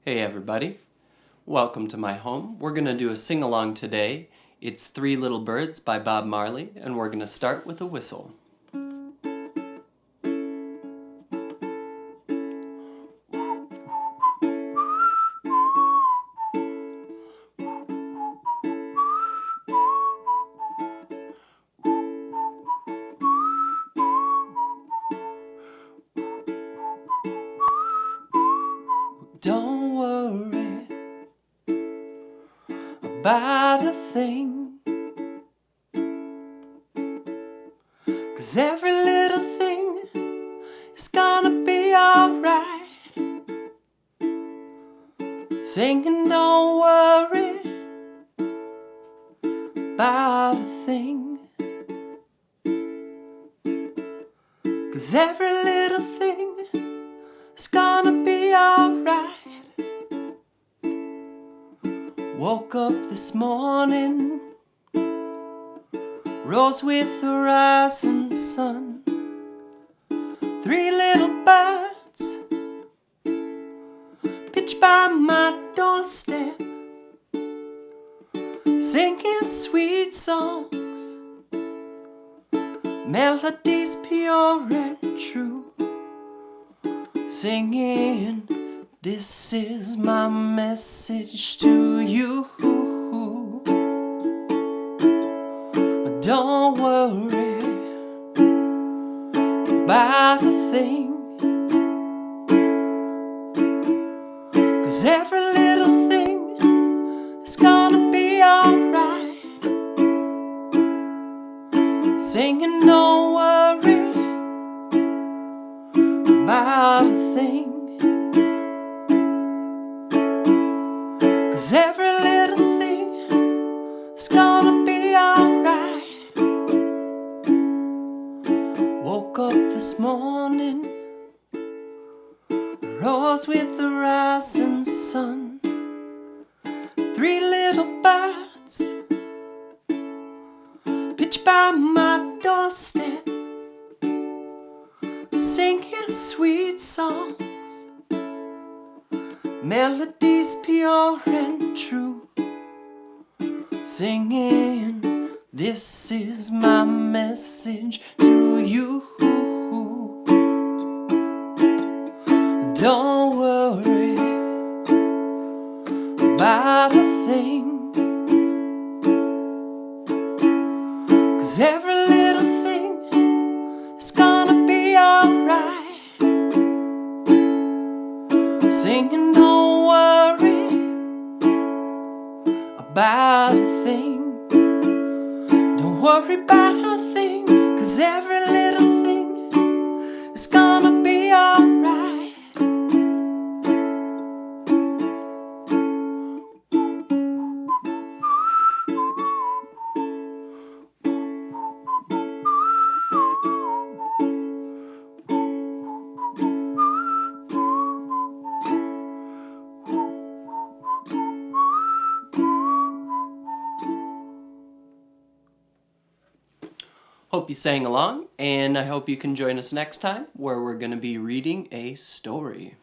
Hey everybody, welcome to my home. We're going to do a sing-along today. It's Three Little Birds by Bob Marley, and we're going to start with a whistle. Don't worry about a thing, 'cause every little thing is gonna be alright. Singing, don't worry about a thing, 'cause every little thing is gonna be alright. Woke up this morning, rose with the rising sun. Three little birds pitched by my doorstep, singing sweet songs, melodies pure and true, singing, this is my message to you. Don't worry about a thing, 'cause every little thing is gonna be alright. Singing, don't worry about a thing, 'cause every little thing is gonna be alright. Woke up this morning, rose with the rising sun. Three little birds pitched by my doorstep, singing sweet songs, melodies pure and true, singing, this is my message to you. Don't worry about a thing, 'cause every little thing is gonna be alright. Singing, don't worry about a thing. Don't worry about a thing, 'cause every little thing is gonna be alright. Hope you sang along, and I hope you can join us next time where we're going to be reading a story.